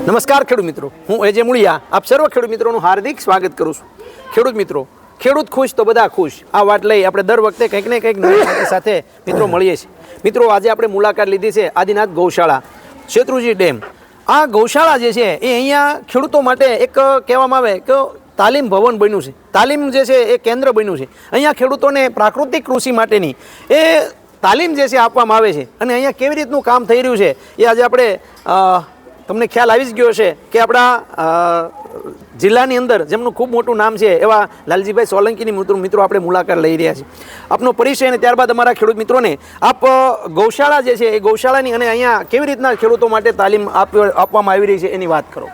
નમસ્કાર ખેડૂત મિત્રો, હું એજે મુળિયા આપ સર્વ ખેડૂત મિત્રોનું હાર્દિક સ્વાગત કરું છું। ખેડૂત મિત્રો, ખેડૂત ખુશ તો બધા ખુશ, આ વાત લઈ આપણે દર વખતે કંઈક ને કંઈક નવી માહિતી સાથે મિત્રો મળીએ છીએ। મિત્રો, આજે આપણે મુલાકાત લીધી છે આદિનાથ ગૌશાળા શેત્રુંજી ડેમ। આ ગૌશાળા જે છે એ અહીંયા ખેડૂતો માટે એક કહેવામાં આવે કે તાલીમ ભવન બન્યું છે, તાલીમ જે છે એ કેન્દ્ર બન્યું છે। અહીંયા ખેડૂતોને પ્રાકૃતિક કૃષિ માટેની એ તાલીમ જે છે આપવામાં આવે છે અને અહીંયા કેવી રીતનું કામ થઈ રહ્યું છે એ આજે આપણે તમને ખ્યાલ આવી જ ગયો છે કે આપણા જિલ્લાની અંદર જેમનું ખૂબ મોટું નામ છે એવા લાલજીભાઈ સોલંકીની મિત્રો આપણે મુલાકાત લઈ રહ્યા છીએ। આપનો પરિચય અને ત્યારબાદ અમારા ખેડૂત મિત્રોને આપ ગૌશાળા જે છે એ ગૌશાળાની અને અહીંયા કેવી રીતના ખેડૂતો માટે તાલીમ આપવામાં આવી રહી છે એની વાત કરો।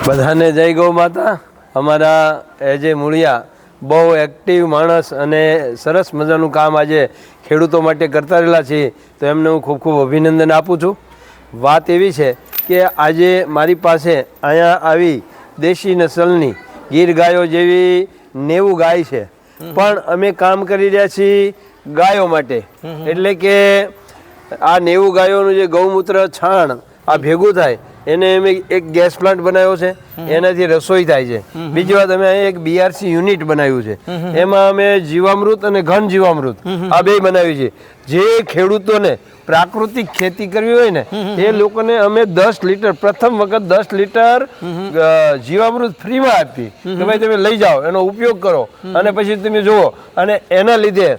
બધાને જય ગૌ માતા। અમારા એજે મુળિયા બહુ એક્ટિવ માણસ અને સરસ મજાનું કામ આજે ખેડૂતો માટે કરતા રહેલા છે, તો એમને હું ખૂબ ખૂબ અભિનંદન આપું છું। વાત એવી છે કે આજે મારી પાસે અહીંયા આવી દેશી નસલની ગીર ગાયો જેવી 90 ગાય છે, પણ અમે કામ કરી રહ્યા છીએ ગાયો માટે। એટલે કે આ 90 ગાયોનું જે ગૌમૂત્ર છાણ આ ભેગું થાય એને અમે એક ગેસ પ્લાન્ટ બનાવ્યો છે, એનાથી રસોઈ થાય છે। બીજી વાત, અમે અહીંયા એક બીઆરસી યુનિટ બનાવ્યું છે, એમાં અમે જીવામૃત અને ઘન જીવામૃત આ બે બનાવ્યું છે। જે ખેડૂતોને પ્રાકૃતિક ખેતી કરવી હોય ને એ લોકોને અમે 10 લીટર પ્રથમ વખત 10 લીટર જીવામૃત ફ્રીમાં આપી કે ભાઈ તમે લઈ જાઓ, એનો ઉપયોગ કરો અને પછી તમે જુઓ। અને એના લીધે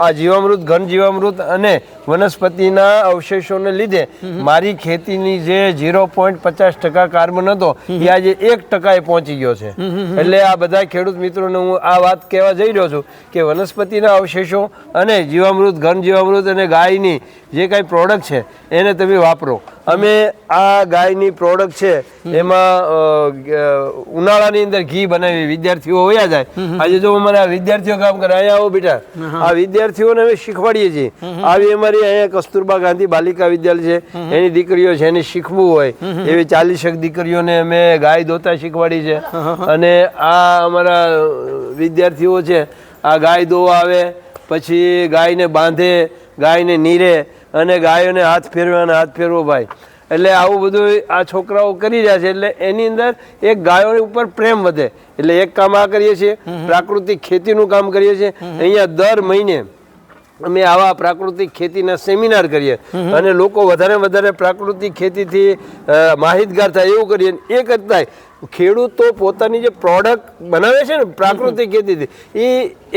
આ જીવામૃત, ઘન જીવામૃત અને વનસ્પતિના અવશેષોને લીધે મારી ખેતીની જે 0.50% કાર્બન હતો એ આજે 1% પહોંચી ગયો છે। એટલે આ બધા ખેડૂત મિત્રોને હું આ વાત કહેવા જઈ રહ્યો છું કે વનસ્પતિના અવશેષો અને જીવામૃત, ઘન જીવામૃત અને ગાયની જે કાંઈ પ્રોડક્ટ છે એને તમે વાપરો। અમે આ ગાયની પ્રોડક્ટ છે એમાં ઉનાળાની અંદર ઘી બનાવી વિદ્યાર્થીઓ વયા જાય। આજે જો અમારા વિદ્યાર્થીઓ કામ કરે, અહીંયા આવો બેટા, આ વિદ્યાર્થીઓને અમે શીખવાડીએ છીએ। આવી અમારી અહીંયા કસ્તુરબા ગાંધી બાલિકા વિદ્યાલય છે, એની દીકરીઓ છે, એને શીખવું હોય એવી 40 દીકરીઓને અમે ગાય દોતા શીખવાડી છે। અને આ અમારા વિદ્યાર્થીઓ છે આ ગાય દોવા આવે, પછી ગાયને બાંધે, ગાયને નીરે અને ગાયોને હાથ ફેરવો ભાઈ। એટલે આવું બધું આ છોકરાઓ કરી રહ્યા છે, એટલે એની અંદર એક ગાયો ઉપર પ્રેમ વધે। એટલે એક કામ આ કરીએ છીએ, પ્રાકૃતિક ખેતીનું કામ કરીએ છીએ। અહીંયા દર મહિને અમે આવા પ્રાકૃતિક ખેતીના સેમિનાર કરીએ અને લોકો વધારે પ્રાકૃતિક ખેતીથી માહિતગાર થાય એવું કરીએ। એ કરતા ખેડૂતો પોતાની જે પ્રોડક્ટ બનાવે છે ને પ્રાકૃતિક ખેતીથી,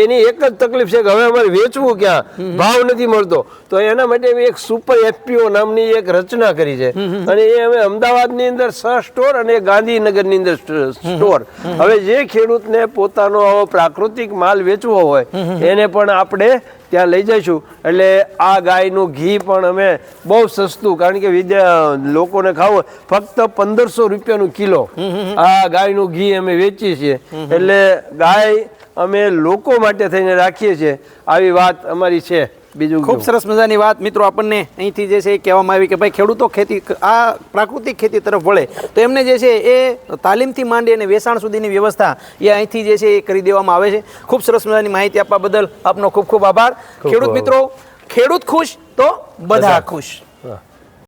એની એક જ તકલીફ છે કે હવે અમારે વેચવું ક્યાં, ભાવ નથી મળતો। તો એના માટે એક સુપર એફપીઓ નામની એક રચના કરી છે અને એ અમે અમદાવાદની અંદર 6 સ્ટોર અને ગાંધીનગરની અંદર સ્ટોર। હવે જે ખેડૂતને પોતાનો આવો પ્રાકૃતિક માલ વેચવો હોય એને પણ આપણે ત્યાં લઈ જઈશું। એટલે આ ગાયનું ઘી પણ અમે બહુ સસ્તું, કારણ કે લોકોને ખાવું ફક્ત 1500 રૂપિયાનું કિલો આ ગાયનું ઘી અમે વેચીએ છીએ। એટલે ગાય અમે લોકો માટે થઈને રાખીએ છીએ, આવી વાત અમારી છે। બીજું ખૂબ સરસ મજાની વાત મિત્રો આપણને અહીંથી જે છે એ કહેવામાં આવી કે ભાઈ ખેડૂતો ખેતી આ પ્રાકૃતિક ખેતી તરફ વળે તો એમને જે છે એ તાલીમથી માંડી અને વેચાણ સુધીની વ્યવસ્થા એ અહીંથી જે છે એ કરી દેવામાં આવે છે। ખૂબ સરસ મજાની માહિતી આપવા બદલ આપનો ખૂબ ખૂબ આભાર। ખેડૂત મિત્રો, ખેડૂત ખુશ તો બધા ખુશ।